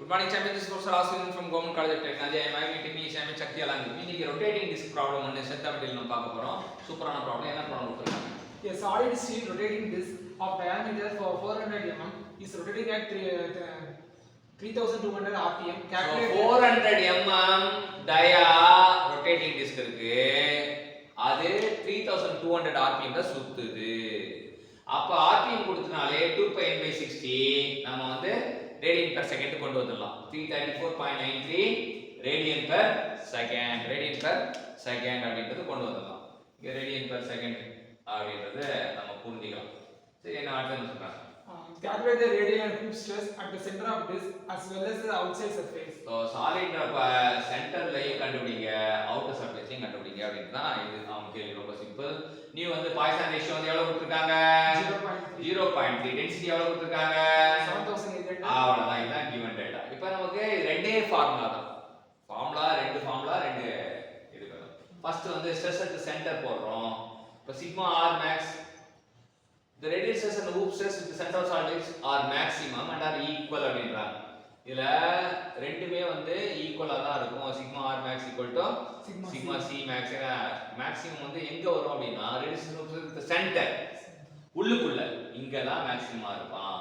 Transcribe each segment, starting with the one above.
Good morning, champion. This is Professor Aswin from Government College of Technology. I am meeting me, Champion Shakti Alangi. இன்னைக்கு rotating disc problem ஒன்னு செத்த material நம்ம பார்க்க போறோம். சூப்பரான problem. என்ன ப்ராப்ளம் கொடுத்திருக்காங்க? A solid steel rotating disc of diameter for 400 mm is rotating at 3200 rpm. So 400 mm dia rotating disc இருக்கு. அது 3200 rpm ல சுத்துது. அப்ப rpm கொடுத்தனாலே 2πn/60 நாம வந்து radian per second கொண்டு வந்துடலாம். 334.93 radian per second அப்படின்றது கொண்டு வந்துடலாம். இங்க radian per second அப்படின்றது நம்ம புரிஞ்சிக்கலாம். சரி, என்ன அடுத்து சொல்றாங்க? Calculate the radial and hoop stress at the center of disc as well as the outside surface. So solid சென்டர்லயே கண்டுபிடிங்க, அவுட்டர் சர்ஃபேஸையும் கண்டுபிடிங்க அப்படினா இது நம்ம கேள்வி ரொம்ப சிம்பிள். நீ வந்து பாய்சன் ரேஷியோ வந்து எவ்வளவு கொடுத்திருக்காங்க? 0.3. டென்சிட்டி எவ்வளவு கொடுத்திருக்காங்க? 7800. அவ்வளவுதான். இதுதான் given data. இப்போ நமக்கு ரெண்டே ஃபார்முலா தான். ரெண்டு ஃபார்முலா இருக்கு. ஃபர்ஸ்ட் வந்து ஸ்ட்ரெஸ் அட் சென்டர் போடுறோம். இப்போ sigma r max, the radial stress and the hoop stress with the center of solids are maximum and are equal அப்படின்றாங்க. இதுல ரெண்டுமே வந்து ஈக்குவலா தான் இருக்கும். Sigma r max sigma c max. Maximum வந்து எங்க வரும் அப்படினா radial stress with the center, உள்ளுக்குள்ள இங்க தான் மேக்ஸிமமா இருப்பான்.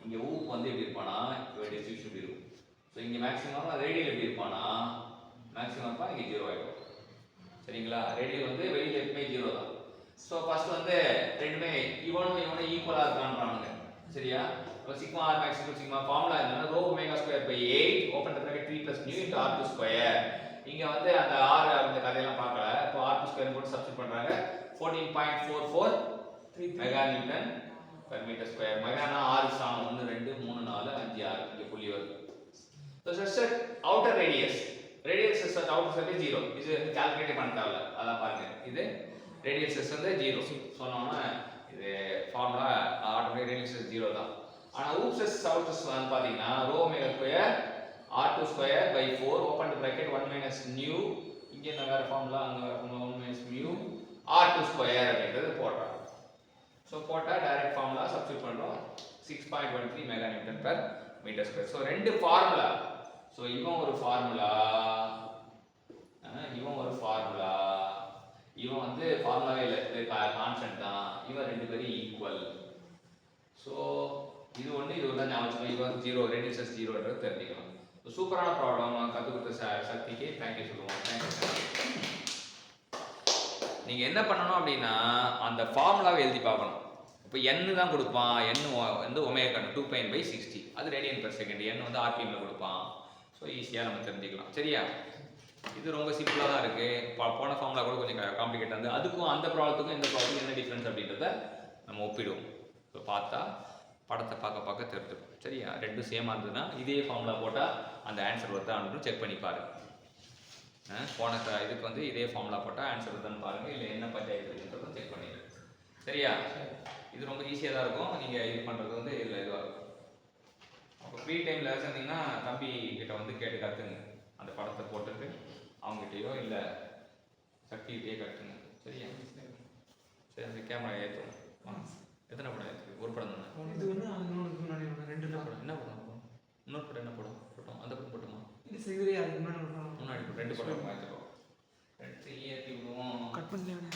இங்க ஊப் வந்து எப்படி இருப்பானா இவ டிஸ்ட்ரிபியூஷன் இப்படி இருக்கும். சோ இங்க மேக்ஸிமம் ரேடியல் எப்படி இருப்பானா மேக்ஸிமம் இருப்பா, இங்க 0 ஆயிடும். சரிங்களா? ரேடியல் வந்து வெளியில எப்பவுமே 0 தான். சோ ஃபர்ஸ்ட் வந்து ரெண்டுமே இவனும் ஈக்குவலா இருக்கான்றாங்க. சரியா? இப்போ sigma r max sigma formula என்னன்னா rho omega square by 8 open the bracket 3 plus nu into r2 square. இங்க வந்து அந்த r அந்த கதையெல்லாம் பார்க்கல. இப்போ r2 square போட்டு சப்ஸ்டிட் பண்றாங்க. 14.44 mega newton per meter square. மெகானா r சமம் 1 2 3 4 5 6 இங்க புள்ளி வருது. So stress outer radius stress at outer surface 0. இது கால்குலேட் பண்ண தேவையில்ல. அதான் பாருங்க. இது radial stress வந்து 0 சொன்னோம்னா இது ஃபார்முலா ஆட்டோமேட்டிக் radial stress 0 தான். ஆனா hoop stress outer stress வந்து பாத்தீங்கன்னா rho omega square r2 square by 4 open the bracket 1 minus nu, இங்க என்ன வேற ஃபார்முலா அங்க வேற formula 1 minus mu r2 square அப்படின்றது போடுறோம். சோ போட்டா டைரக்ட் ஃபார்முலா சப்ஸ்டிட் பண்றோம். 6.13 mega newton per metre square. So ரெண்டு ஃபார்முலா. சோ இவன் ஒரு ஃபார்முலா, இவன் வந்து ஃபார்முலாவே இல்ல, இது கான்ஸ்டன்ட் தான். இவன் ரெண்டு பேரும் ஈக்குவல். சோ இது ஒண்ணு இது ஒண்ணு ஞாபகம் வச்சுக்கோங்க. இவன் 0 ரேடியல் ஸ்ட்ரெஸ் 0ன்றது தெரிஞ்சுக்கலாம். சூப்பரான ப்ராப்ளம் கத்து கொடுத்த சக்திக்கு தேங்க்யூ சொல்லுவோம். தேங்க்யூ. நீங்க என்ன பண்ணணும் அப்படின்னா அந்த ஃபார்முலாவை எழுதி பார்க்கணும். இப்போ n தான் கொடுப்பான். n வந்து ஒமேகா 2πn/60. அது ரேடியன் பெர் செகண்ட். n வந்து rpm ல கொடுப்பான். ஸோ ஈஸியாக நம்ம தெரிஞ்சுக்கலாம். சரியா? இது ரொம்ப சிம்பிளாக தான் இருக்கு. போன ஃபார்முலா கூட கொஞ்சம் காம்ப்ளிகேட் வந்து அதுக்கும் அந்த ப்ராப்ளத்துக்கும் இந்த ப்ராப்ளம் என்ன டிஃப்ரென்ஸ் அப்படின்றத நம்ம ஒப்பிடுவோம். இப்போ பார்த்தா படத்தை பார்க்க தெரிஞ்சிடும். சரியா? ரெண்டும் சேமாக இருந்ததுன்னா இதே ஃபார்முலா போட்டால் அந்த ஆன்சர் வருதான்னு செக் பண்ணி பாருங்க. போன இதுக்கு வந்து இதே ஃபார்முலா போட்டால் ஆன்சர் வருதான்னு பாருங்க. இல்லை என்ன பஞ்சாயத்து இருக்குன்றதும் செக் பண்ணிடுங்க. சரியா? இது ரொம்ப ஈஸியாக தான் இருக்கும். நீங்கள் இது பண்ணுறது வந்து இதில் இதுவாக இருக்கும். அப்போ ஃப்ரீ டைமில் இருந்தீங்கன்னா தம்பி கிட்ட வந்து கேட்டு கற்றுங்க. அந்த படத்தை போட்டுட்டு அவங்ககிட்டயோ இல்லை சக்திகிட்டே கட்டுங்க. சரியா? சரி, அந்த கேமரா ஏற்றுவோம். எத்தனை படம் ஏற்று? ஒரு படம் தானே இது வந்து ரெண்டு படம். என்ன படம்? இன்னொரு படம் என்ன படம் போட்டோம்? அந்த படம் போட்டோமா? இது செய்வதே அது முன்னாடி ரெண்டு படம் ஏற்றுவோம். ரெண்டு ஏற்றி விடுவோம். கட் பண்ணல.